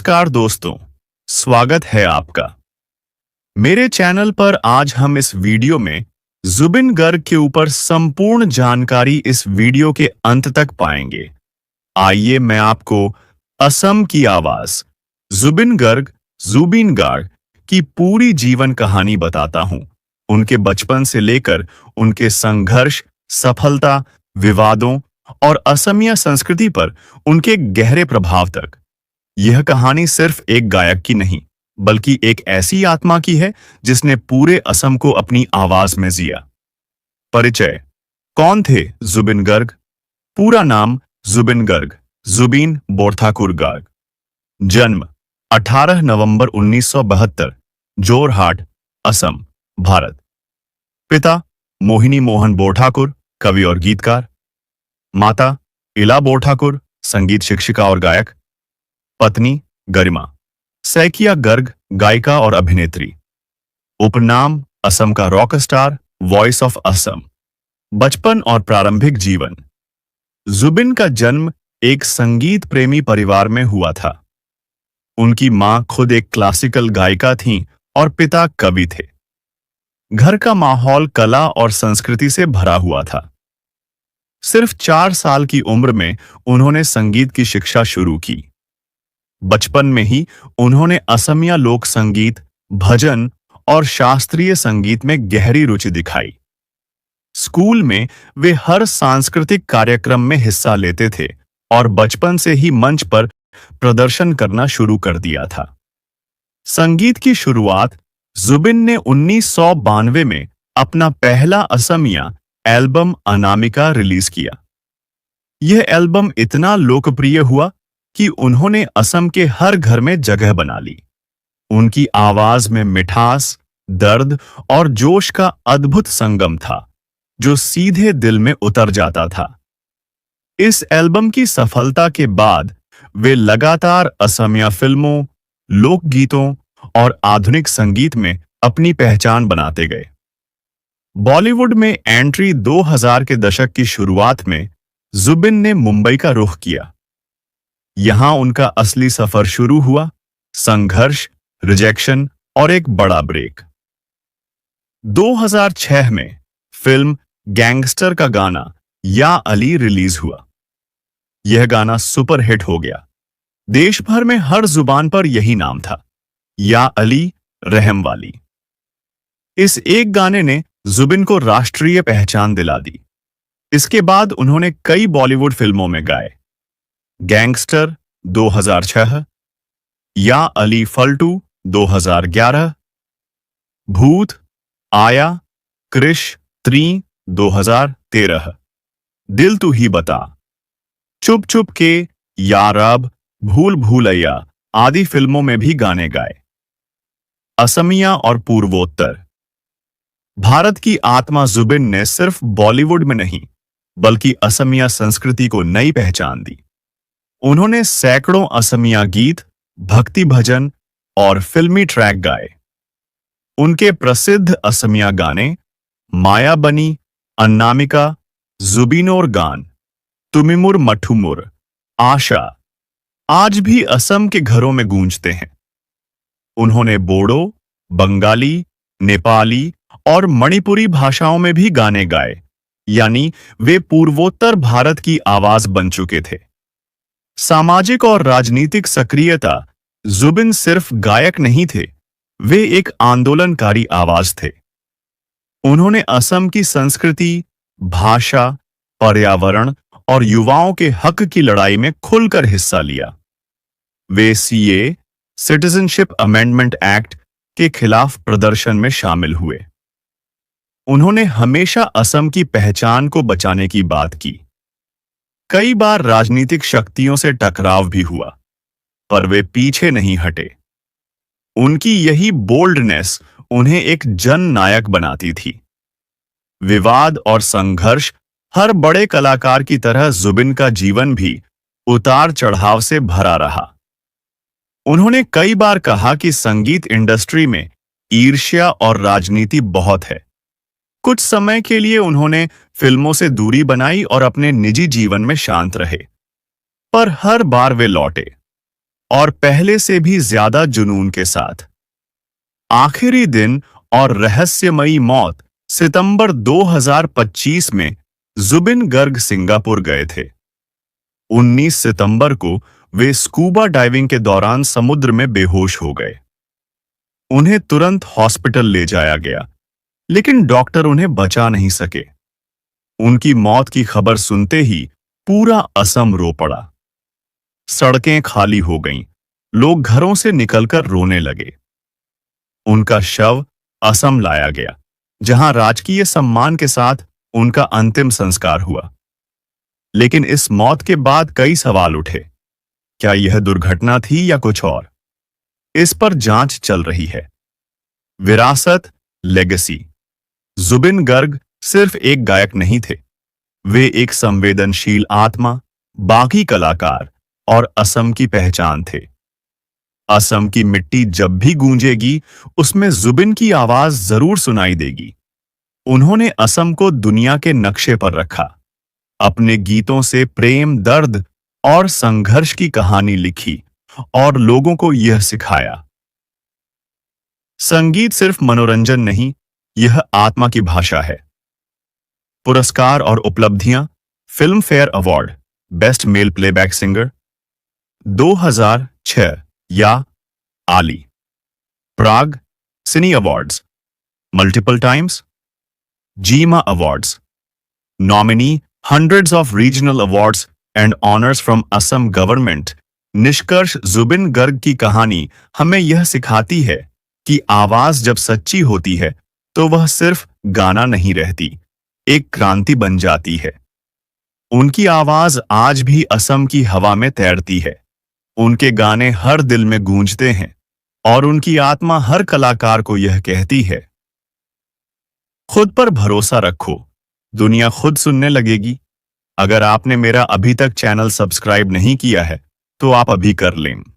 नमस्कार दोस्तों, स्वागत है आपका मेरे चैनल पर। आज हम इस वीडियो में जुबिन गर्ग के ऊपर संपूर्ण जानकारी इस वीडियो के अंत तक पाएंगे। आइए मैं आपको असम की आवाज जुबिन गार्ग की पूरी जीवन कहानी बताता हूं। उनके बचपन से लेकर उनके संघर्ष, सफलता, विवादों और असमिया संस्कृति पर उनके गहरे प्रभाव तक। यह कहानी सिर्फ एक गायक की नहीं, बल्कि एक ऐसी आत्मा की है जिसने पूरे असम को अपनी आवाज में जिया। परिचय। कौन थे जुबिन गर्ग? पूरा नाम जुबिन गर्ग, जुबीन बोरठाकुर गर्ग। जन्म 18 नवंबर 1972, जोरहाट, असम, भारत। पिता मोहिनी मोहन बोरठाकुर, कवि और गीतकार। माता इला बोरठाकुर, संगीत शिक्षिका और गायक। पत्नी गरिमा सैकिया गर्ग, गायिका और अभिनेत्री। उपनाम असम का rock star, voice of Assam. बचपन और प्रारंभिक जीवन। जुबिन का जन्म एक संगीत प्रेमी परिवार में हुआ था। उनकी मां खुद एक क्लासिकल गायिका थीं और पिता कवि थे। घर का माहौल कला और संस्कृति से भरा हुआ था। सिर्फ 4 साल की उम्र में उन्होंने संगीत की शिक्षा शुरू की। बचपन में ही उन्होंने असमिया लोक संगीत, भजन और शास्त्रीय संगीत में गहरी रुचि दिखाई। स्कूल में वे हर सांस्कृतिक कार्यक्रम में हिस्सा लेते थे और बचपन से ही मंच पर प्रदर्शन करना शुरू कर दिया था। संगीत की शुरुआत जुबिन ने 1992 में अपना पहला असमिया एल्बम अनामिका रिलीज किया। यह एल्बम इतना लोकप्रिय हुआ कि उन्होंने असम के हर घर में जगह बना ली। उनकी आवाज में मिठास, दर्द और जोश का अद्भुत संगम था, जो सीधे दिल में उतर जाता था। इस एल्बम की सफलता के बाद वे लगातार असमिया फिल्मों, लोकगीतों और आधुनिक संगीत में अपनी पहचान बनाते गए। बॉलीवुड में एंट्री 2000 के दशक की शुरुआत में जुबिन ने मुंबई का रुख किया। यहां उनका असली सफर शुरू हुआ, संघर्ष, रिजेक्शन और एक बड़ा ब्रेक। 2006 में फिल्म गैंगस्टर का गाना या अली रिलीज हुआ। यह गाना सुपरहिट हो गया। देश भर में हर जुबान पर यही नाम था, या अली रहम वाली। इस एक गाने ने जुबिन को राष्ट्रीय पहचान दिला दी। इसके बाद उन्होंने कई बॉलीवुड फिल्मों में गाए। गैंगस्टर 2006, या अली फल्टू 2011, भूत, आया, क्रिश 3 2013, दिल तू ही बता, चुप चुप के, यार अब, भूल भूलैया आदि फिल्मों में भी गाने गाए। असमिया और पूर्वोत्तर। भारत की आत्मा जुबिन ने सिर्फ बॉलीवुड में नहीं, बल्कि असमिया संस्कृति को नई पहचान दी। उन्होंने सैकड़ों असमिया गीत, भक्ति भजन और फिल्मी ट्रैक गाए। उनके प्रसिद्ध असमिया गाने माया बनी, अन्नामिका, जुबिनोर गान, तुमिमुर मठुमुर, आशा आज भी असम के घरों में गूंजते हैं। उन्होंने बोडो, बंगाली, नेपाली और मणिपुरी भाषाओं में भी गाने गाए, यानी वे पूर्वोत्तर भारत की आवाज बन चुके थे। सामाजिक और राजनीतिक सक्रियता। जुबिन सिर्फ गायक नहीं थे, वे एक आंदोलनकारी आवाज थे। उन्होंने असम की संस्कृति, भाषा, पर्यावरण और युवाओं के हक की लड़ाई में खुलकर हिस्सा लिया। वे सीए, सिटीजनशिप अमेंडमेंट एक्ट के खिलाफ प्रदर्शन में शामिल हुए। उन्होंने हमेशा असम की पहचान को बचाने की बात की। कई बार राजनीतिक शक्तियों से टकराव भी हुआ, पर वे पीछे नहीं हटे। उनकी यही बोल्डनेस उन्हें एक जन नायक बनाती थी। विवाद और संघर्ष। हर बड़े कलाकार की तरह जुबिन का जीवन भी उतार चढ़ाव से भरा रहा। उन्होंने कई बार कहा कि संगीत इंडस्ट्री में ईर्ष्या और राजनीति बहुत है। कुछ समय के लिए उन्होंने फिल्मों से दूरी बनाई और अपने निजी जीवन में शांत रहे, पर हर बार वे लौटे। और पहले से भी ज्यादा जुनून के साथ। आखिरी दिन और रहस्यमयी मौत। सितंबर 2025 में जुबिन गर्ग सिंगापुर गए थे। 19 सितंबर को वे स्कूबा डाइविंग के दौरान समुद्र में बेहोश हो गए। उन्हें तुरंत हॉस्पिटल ले जाया गया, लेकिन डॉक्टर उन्हें बचा नहीं सके। उनकी मौत की खबर सुनते ही पूरा असम रो पड़ा। सड़कें खाली हो गईं, लोग घरों से निकलकर रोने लगे। उनका शव असम लाया गया, जहां राजकीय सम्मान के साथ उनका अंतिम संस्कार हुआ। लेकिन इस मौत के बाद कई सवाल उठे। क्या यह दुर्घटना थी या कुछ और? इस पर जांच चल रही है। विरासत, लेगेसी। जुबिन गर्ग सिर्फ एक गायक नहीं थे, वे एक संवेदनशील आत्मा, बागी कलाकार और असम की पहचान थे। असम की मिट्टी जब भी गूंजेगी, उसमें जुबिन की आवाज जरूर सुनाई देगी। उन्होंने असम को दुनिया के नक्शे पर रखा। अपने गीतों से प्रेम, दर्द और संघर्ष की कहानी लिखी और लोगों को यह सिखाया। संगीत सिर्फ मनोरंजन नहीं, यह आत्मा की भाषा है। पुरस्कार और उपलब्धियां। Filmfare award, best male playback singer 2006 या आली। Prag cine awards multiple times. GIMA awards nominee hundreds of regional awards and honors from Assam government। निष्कर्ष, जुबिन गर्ग की कहानी हमें यह सिखाती है कि आवाज जब सच्ची होती है तो वह सिर्फ गाना नहीं रहती, एक क्रांति बन जाती है। उनकी आवाज आज भी असम की हवा में तैरती है। उनके गाने हर दिल में गूंजते हैं और उनकी आत्मा हर कलाकार को यह कहती है, खुद पर भरोसा रखो, दुनिया खुद सुनने लगेगी। अगर आपने मेरा अभी तक चैनल सब्सक्राइब नहीं किया है तो आप अभी कर लें।